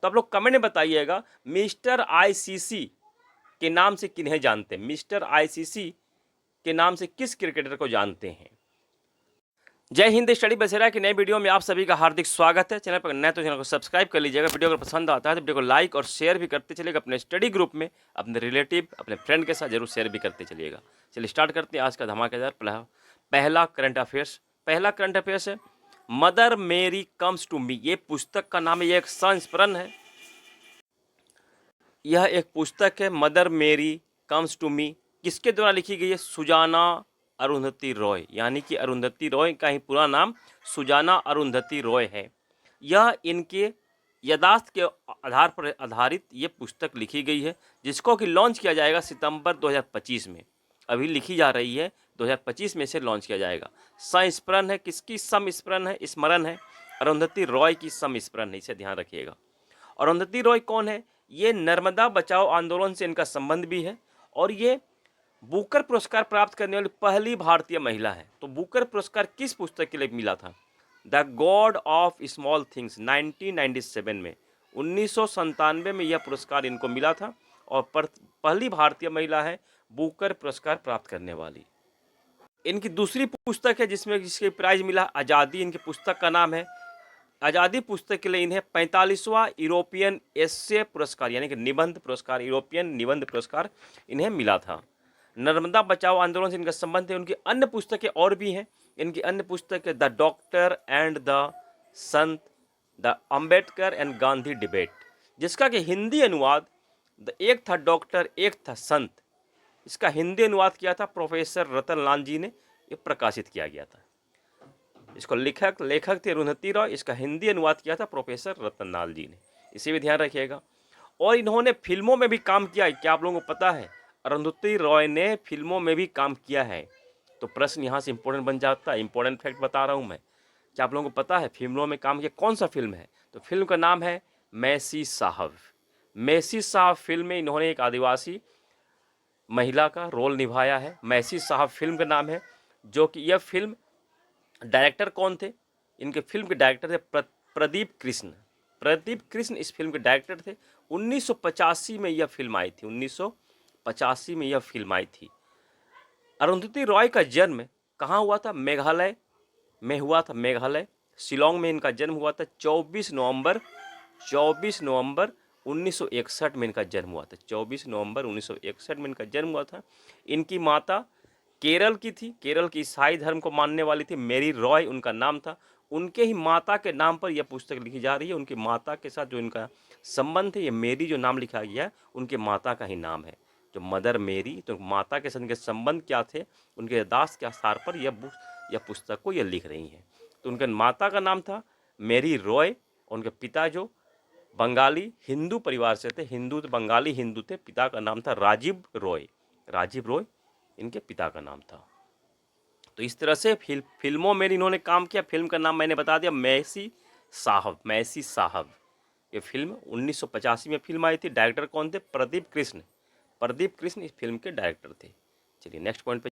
तो आप लोग कमेंट में बताइएगा मिस्टर आईसीसी के नाम से किन्हें जानते हैं, मिस्टर आईसीसी के नाम से किस क्रिकेटर को जानते हैं। जय हिंद। स्टडी बसेरा की नई वीडियो में आप सभी का हार्दिक स्वागत है। चैनल पर नए तो चैनल को सब्सक्राइब कर लीजिएगा। वीडियो अगर पसंद आता है तो वीडियो को लाइक और शेयर भी करते चलिएगा। अपने स्टडी ग्रुप में अपने रिलेटिव अपने फ्रेंड के साथ जरूर शेयर भी करते चलिएगा। चलिए स्टार्ट करते हैं आज का धमाकेदार पहला करंट अफेयर्स। पहला करंट अफेयर्स है मदर मेरी कम्स टू मी। ये पुस्तक का नाम है, ये एक संस्मरण है। यह एक पुस्तक है मदर मेरी कम्स टू मी। किसके द्वारा लिखी गई है? सुजाना अरुंधति रॉय, यानी कि अरुंधति रॉय का ही पूरा नाम सुजाना अरुंधति रॉय है। यह इनके यादाश्त के आधार पर आधारित ये पुस्तक लिखी गई है, जिसको कि लॉन्च किया जाएगा सितंबर 2025 में। अभी लिखी जा रही है, 2025 में से लॉन्च किया जाएगा। संस्मरण है, किसकी संस्मरण है? स्मरण है, अरुंधति रॉय की संस्मरण है, इसे ध्यान रखिएगा। अरुंधति रॉय कौन है? ये नर्मदा बचाओ आंदोलन से इनका संबंध भी है और ये बुकर पुरस्कार प्राप्त करने वाली पहली भारतीय महिला है। तो बुकर पुरस्कार किस पुस्तक के लिए मिला था? The God of small things 1997 में, 1997 में यह पुरस्कार इनको मिला था और पहली भारतीय महिला है बुकर पुरस्कार प्राप्त करने वाली। इनकी दूसरी पुस्तक है जिसके प्राइज मिला आज़ादी। इनकी पुस्तक का नाम है आज़ादी। पुस्तक के लिए इन्हें 45वां यूरोपियन एस्से पुरस्कार यानी कि निबंध पुरस्कार, यूरोपियन निबंध पुरस्कार इन्हें मिला था। नर्मदा बचाओ आंदोलन से इनका संबंध है। उनकी अन्य पुस्तकें और भी हैं। इनकी अन्य पुस्तक है the doctor and the Sant, the Ambedkar and Gandhi debate, जिसका कि हिंदी अनुवाद एक था डॉक्टर एक था संत। इसका हिंदी अनुवाद किया था प्रोफेसर रतनलाल जी ने, ये प्रकाशित किया गया था। इसको लेखक थे अरुंधति रॉय, इसका हिंदी अनुवाद किया था प्रोफेसर रतनलाल जी ने, इसे भी ध्यान रखिएगा। और इन्होंने फिल्मों में भी काम किया है, क्या आप लोगों को पता है? अरुंधति रॉय ने फिल्मों में भी काम किया है। तो प्रश्न यहाँ से इंपॉर्टेंट बन जाता है। इंपॉर्टेंट फैक्ट बता रहा हूँ मैं। क्या आप लोगों को पता है फिल्मों में काम किया? कौन सा फिल्म है? तो फिल्म का नाम है मैसी साहब। मैसी साहब फिल्म में इन्होंने एक आदिवासी महिला का रोल निभाया है। मैसी साहब फिल्म का नाम है। जो कि यह फिल्म डायरेक्टर कौन थे? इनके फिल्म के डायरेक्टर थे प्रदीप कृष्ण। प्रदीप कृष्ण इस फिल्म के डायरेक्टर थे। 1985 में यह फिल्म आई थी। 1985 में यह फिल्म आई थी। अरुंधति रॉय का जन्म कहाँ हुआ था? मेघालय में हुआ था। मेघालय शिलोंग में इनका जन्म हुआ था। 24 नवंबर 1961 में इनका जन्म हुआ था। 24 नवंबर 1961 में इनका जन्म हुआ था। इनकी माता केरल की थी, केरल की ईसाई धर्म को मानने वाली थी। मेरी रॉय उनका नाम था। उनके ही माता के नाम पर यह पुस्तक लिखी जा रही है। उनकी माता के साथ जो इनका संबंध है, ये मेरी जो नाम लिखा गया है उनके माता का ही नाम है, जो मदर मेरी। तो माता के साथ इनके संबंध क्या थे, उनके यादाश्त के आधार पर यह पुस्तक को यह लिख रही हैं। तो उनके माता का नाम था मेरी रॉय। उनके पिता जो बंगाली हिंदू परिवार से थे, हिंदू बंगाली हिंदू थे। पिता का नाम था राजीव रॉय। राजीव रॉय इनके पिता का नाम था। तो इस तरह से फिल्मों में इन्होंने काम किया। फिल्म का नाम मैंने बता दिया मैसी साहब। मैसी साहब ये फिल्म 1985 में फिल्म आई थी। डायरेक्टर कौन थे? प्रदीप कृष्ण। प्रदीप कृष्ण इस फिल्म के डायरेक्टर थे। चलिए नेक्स्ट पॉइंट पे।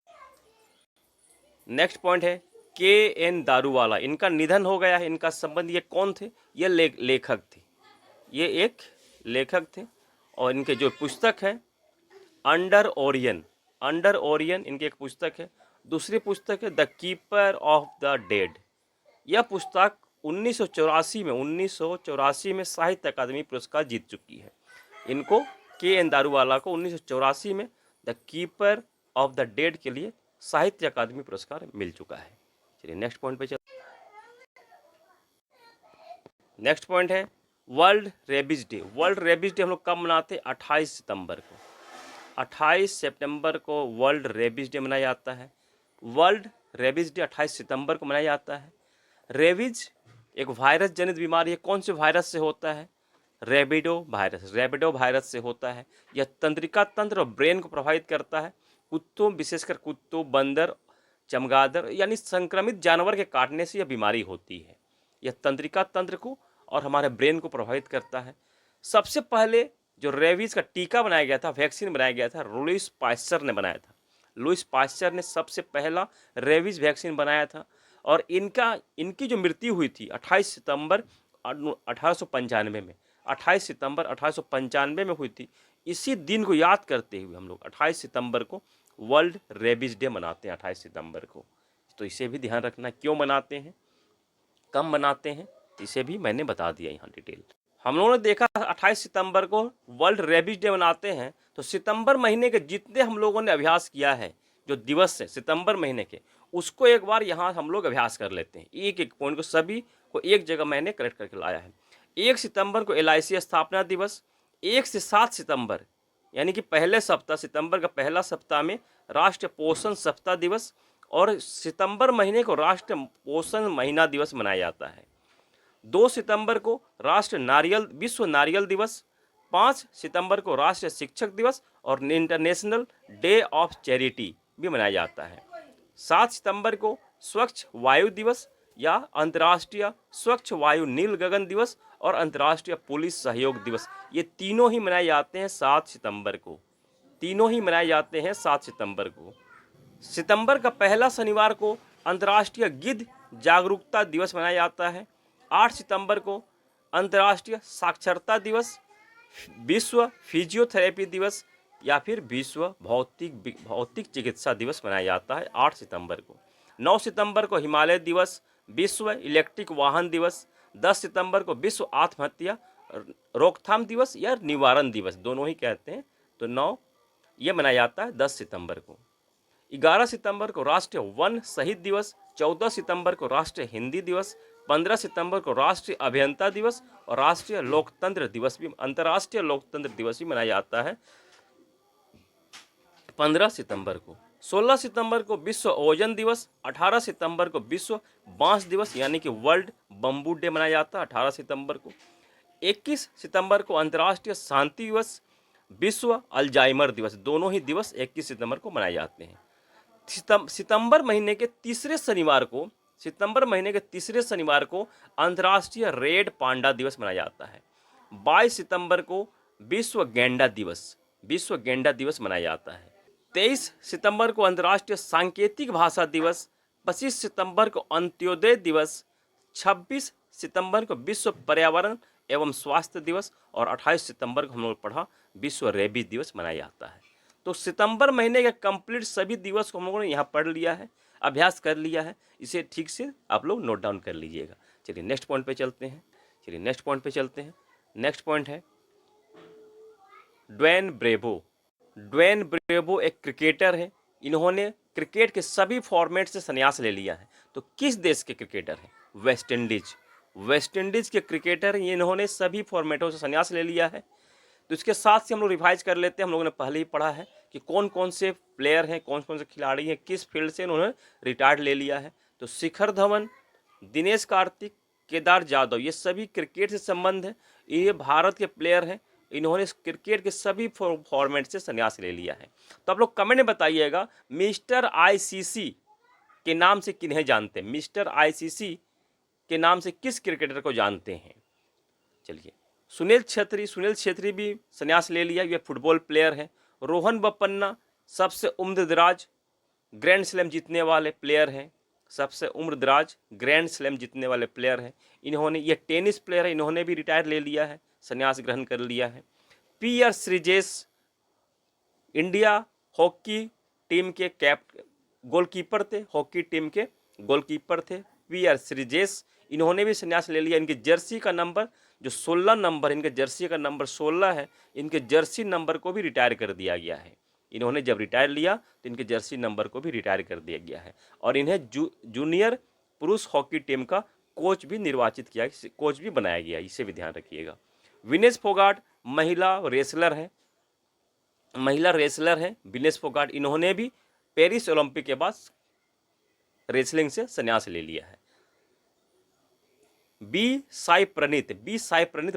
नेक्स्ट पॉइंट है के.एन. दारूवाला। इनका निधन हो गया है। इनका संबंध ये कौन थे? ये लेखक थे। ये एक लेखक थे और इनके जो पुस्तक है अंडर ओरियन, अंडर ओरियन इनकी एक पुस्तक है। दूसरी पुस्तक है the keeper of the dead. यह पुस्तक 1984 में साहित्य अकादमी पुरस्कार जीत चुकी है। इनको के.एन. दारूवाला को 1984 में the keeper of the dead के लिए साहित्य अकादमी पुरस्कार मिल चुका है। चलिए नेक्स्ट पॉइंट पे चल। नेक्स्ट पॉइंट है world rabies day. World rabies day हम लोग कब मनाते हैं? 28 सितंबर को। 28 सितंबर को वर्ल्ड रेबीज डे मनाया जाता है। वर्ल्ड रेबीज डे 28 सितंबर को मनाया जाता है। रेबीज एक वायरस जनित बीमारी है। कौन से वायरस से होता है? रेबिडो वायरस। रेबिडो वायरस से होता है। यह तंत्रिका तंत्र और ब्रेन को प्रभावित करता है। कुत्तों, विशेषकर कुत्तों, बंदर, चमगादड़ यानी संक्रमित जानवर के काटने से यह बीमारी होती है। यह तंत्रिका तंत्र को और हमारे ब्रेन को प्रभावित करता है। सबसे पहले जो रेबीज का टीका बनाया गया था, वैक्सीन बनाया गया था, लुईस पास्चर ने बनाया था। लुईस पास्चर ने सबसे पहला रेबीज वैक्सीन बनाया था और इनकी जो मृत्यु हुई थी 28 सितंबर 1895 में। 28 सितंबर 1895 में हुई थी। इसी दिन को याद करते हुए हम लोग 28 सितंबर को वर्ल्ड रेबीज डे मनाते हैं 28 सितंबर को। तो इसे भी ध्यान रखना, क्यों मनाते हैं, कब मनाते हैं, इसे भी मैंने बता दिया यहाँ डिटेल। हम लोगों ने देखा 28 सितंबर को वर्ल्ड रेबीज डे मनाते हैं, तो सितंबर महीने के जितने हम लोगों ने अभ्यास किया है, जो दिवस है सितंबर महीने के, उसको एक बार यहाँ हम लोग अभ्यास कर लेते हैं। एक एक पॉइंट को सभी को एक जगह मैंने करेक्ट करके लाया है। 1 सितंबर को LIC स्थापना दिवस, 1 से 7 सितंबर यानी कि पहले सप्ताह, सितंबर का पहला सप्ताह में राष्ट्रीय पोषण सप्ताह दिवस, और सितंबर महीने को राष्ट्रीय पोषण महीना दिवस मनाया जाता है। 2 सितंबर को विश्व नारियल दिवस, 5 सितंबर को राष्ट्रीय शिक्षक दिवस और इंटरनेशनल डे ऑफ चैरिटी भी मनाया जाता है। 7 सितंबर को स्वच्छ वायु दिवस या अंतर्राष्ट्रीय स्वच्छ वायु नील गगन दिवस और अंतर्राष्ट्रीय पुलिस सहयोग दिवस, ये तीनों ही मनाए जाते हैं 7 सितंबर को। तीनों ही मनाए जाते हैं 7 सितंबर को। सितंबर का पहला शनिवार को अंतर्राष्ट्रीय गिद्ध जागरूकता दिवस मनाया जाता है। 8 सितंबर को अंतर्राष्ट्रीय साक्षरता दिवस, विश्व फिजियोथेरेपी दिवस या फिर विश्व भौतिक चिकित्सा दिवस मनाया जाता है 8 सितंबर को। 9 सितंबर को हिमालय दिवस, विश्व इलेक्ट्रिक वाहन दिवस। 10 सितंबर को विश्व आत्महत्या रोकथाम दिवस या निवारण दिवस, दोनों ही कहते हैं, तो 9 ये मनाया जाता है 10 सितंबर को। 11 सितंबर को राष्ट्रीय वन शहीद दिवस, 14 सितंबर को राष्ट्रीय हिंदी दिवस, 15 सितंबर को राष्ट्रीय अभियंता दिवस और राष्ट्रीय लोकतंत्र दिवस भी, अंतर्राष्ट्रीय लोकतंत्र दिवस भी मनाया जाता है 15 सितंबर को। 16 सितंबर को विश्व ओजोन दिवस, 18 सितंबर को विश्व बांस दिवस यानी कि वर्ल्ड बम्बू डे मनाया जाता है 18 सितंबर को। 21 सितंबर को अंतर्राष्ट्रीय शांति दिवस, विश्व अल्जाइमर दिवस, दोनों ही दिवस 21 सितंबर को मनाए जाते हैं। सितंबर महीने के तीसरे शनिवार को अंतर्राष्ट्रीय रेड पांडा दिवस मनाया जाता है। 22 सितंबर को विश्व गेंडा दिवस मनाया जाता है। 23 सितंबर को अंतर्राष्ट्रीय सांकेतिक भाषा दिवस, 25 सितंबर को अंत्योदय दिवस, 26 सितंबर को विश्व पर्यावरण एवं स्वास्थ्य दिवस और 28 सितंबर को हम लोग पढ़ा विश्व रेबीज दिवस मनाया जाता है। तो सितंबर महीने के कंप्लीट सभी दिवस को हम लोगों ने यहाँ पढ़ लिया है, अभ्यास कर लिया है। इसे ठीक से आप लोग नोट डाउन कर लीजिएगा। चलिए नेक्स्ट पॉइंट पे चलते हैं। नेक्स्ट पॉइंट है ड्वेन ब्रेवो एक क्रिकेटर है। इन्होंने क्रिकेट के सभी फॉर्मेट से संन्यास ले लिया है। तो किस देश के क्रिकेटर हैं? वेस्ट इंडीज के क्रिकेटर, इन्होंने सभी फॉर्मेटों से संन्यास ले लिया है। तो इसके साथ से हम लोग रिवाइज कर लेते हैं। हम लोगों ने पहले ही पढ़ा है कि कौन कौन से प्लेयर हैं, कौन कौन से खिलाड़ी हैं, किस फील्ड से इन्होंने रिटायर्ड ले लिया है। तो शिखर धवन, दिनेश कार्तिक, केदार जाधव, ये सभी क्रिकेट से संबंध है। ये भारत के प्लेयर हैं। इन्होंने क्रिकेट के सभी फॉर्मेट से संन्यास ले लिया है। तो आप लोग कमेंट में बताइएगा मिस्टर आईसीसी के नाम से किन्हें जानते हैं? मिस्टर आईसीसी के नाम से किस क्रिकेटर को जानते हैं? चलिए, सुनील छेत्री भी संन्यास ले लिया, ये फुटबॉल प्लेयर है। रोहन बोपन्ना सबसे उम्रदराज ग्रैंड स्लैम जीतने वाले प्लेयर हैं। इन्होंने, ये टेनिस प्लेयर है, इन्होंने भी रिटायर ले लिया है, संन्यास ग्रहण कर लिया है। PR Sreejesh India hockey team के गोलकीपर थे, पीआर श्रीजेश, इन्होंने भी संन्यास ले लिया। इनकी जर्सी का नंबर जो 16 नंबर, इनके जर्सी का नंबर 16 है, इनके जर्सी नंबर को भी रिटायर कर दिया गया है। इन्होंने जब रिटायर लिया तो इनके जर्सी नंबर को भी रिटायर कर दिया गया है। और इन्हें जूनियर पुरुष हॉकी टीम का कोच भी बनाया गया, इसे भी ध्यान रखिएगा। विनेश फोगाट महिला रेसलर है विनेश फोगाट, इन्होंने भी पेरिस ओलंपिक के बाद रेसलिंग से संन्यास ले लिया है। B Sai Praneeth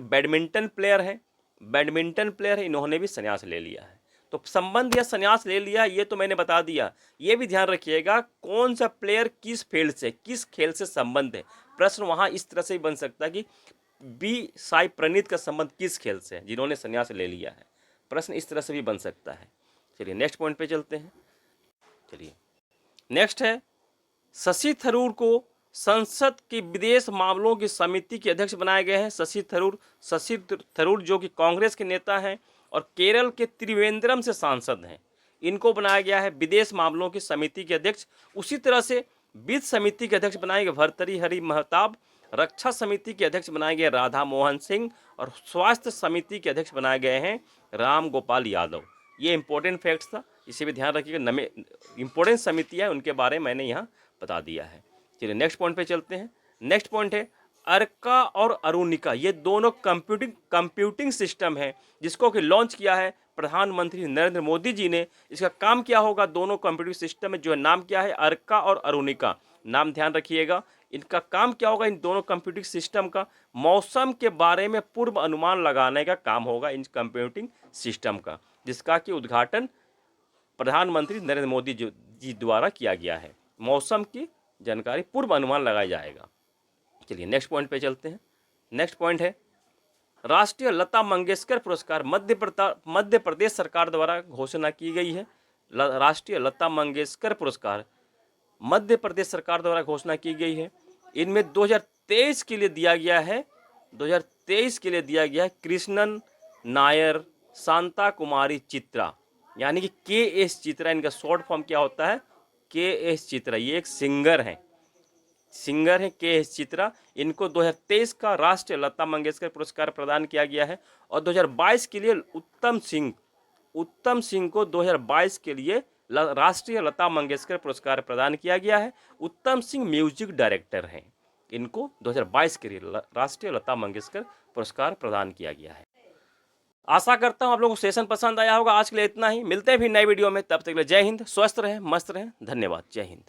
badminton player है, इन्होंने भी संन्यास ले लिया है। तो संबंध या संन्यास ले लिया, ये तो मैंने बता दिया। ये भी ध्यान रखिएगा कौन सा प्लेयर किस फील्ड से, किस खेल से संबंध है। प्रश्न वहाँ इस तरह से ही बन सकता है कि बी साई प्रणीत का संबंध किस खेल से है, जिन्होंने संन्यास ले लिया है। प्रश्न इस तरह से भी बन सकता है। चलिए नेक्स्ट पॉइंट पे चलते हैं। चलिए नेक्स्ट है शशि थरूर को संसद की विदेश मामलों की समिति के अध्यक्ष बनाए गए हैं शशि थरूर जो कि कांग्रेस के नेता हैं और केरल के त्रिवेंद्रम से सांसद हैं। इनको बनाया गया है विदेश मामलों की समिति के अध्यक्ष। उसी तरह से वित्त समिति के अध्यक्ष बनाए गए भर्तृहरि महताब, रक्षा समिति के अध्यक्ष बनाए गए राधा मोहन सिंह और स्वास्थ्य समिति के अध्यक्ष बनाए गए हैं राम गोपाल यादव। ये इंपॉर्टेंट फैक्ट्स था, इसे भी ध्यान रखिएगा। इंपॉर्टेंट समितियाँ उनके बारे में मैंने यहाँ बता दिया है। चलिए नेक्स्ट पॉइंट पे चलते हैं। नेक्स्ट पॉइंट है अर्का और अरुणिका, ये दोनों कंप्यूटिंग सिस्टम है जिसको कि लॉन्च किया है प्रधानमंत्री नरेंद्र मोदी जी ने। इसका काम क्या होगा, दोनों कंप्यूटिंग सिस्टम में जो है नाम क्या है, अर्का और अरुणिका, नाम ध्यान रखिएगा। इनका काम क्या होगा, इन दोनों कंप्यूटिंग सिस्टम का मौसम के बारे में पूर्व अनुमान लगाने का काम होगा इन कंप्यूटिंग सिस्टम का, जिसका कि उद्घाटन प्रधानमंत्री नरेंद्र मोदी जी द्वारा किया गया है। मौसम की जानकारी पूर्व अनुमान लगाया जाएगा। चलिए नेक्स्ट पॉइंट पे चलते हैं। नेक्स्ट पॉइंट है राष्ट्रीय लता मंगेशकर पुरस्कार मध्य प्रदेश सरकार द्वारा घोषणा की गई है। राष्ट्रीय लता मंगेशकर पुरस्कार मध्य प्रदेश सरकार द्वारा घोषणा की गई है। इनमें 2023 के लिए दिया गया है 2023 के लिए दिया गया है कृष्णन नायर शांता कुमारी चित्रा, यानी कि KS चित्रा। इनका शॉर्ट फॉर्म क्या होता है, KS चित्रा। ये एक सिंगर हैं KS चित्रा। इनको 2023 का राष्ट्रीय लता मंगेशकर पुरस्कार प्रदान किया गया है और 2022 के लिए उत्तम सिंह को 2022 के लिए राष्ट्रीय लता मंगेशकर पुरस्कार प्रदान किया गया है। उत्तम सिंह म्यूजिक डायरेक्टर हैं। इनको 2022 के लिए राष्ट्रीय लता मंगेशकर पुरस्कार प्रदान किया गया है। आशा करता हूँ आप लोगों को सेशन पसंद आया होगा। आज के लिए इतना ही, मिलते हैं फिर नए वीडियो में। तब तक के लिए जय हिंद, स्वस्थ रहें, मस्त रहें, धन्यवाद, जय हिंद।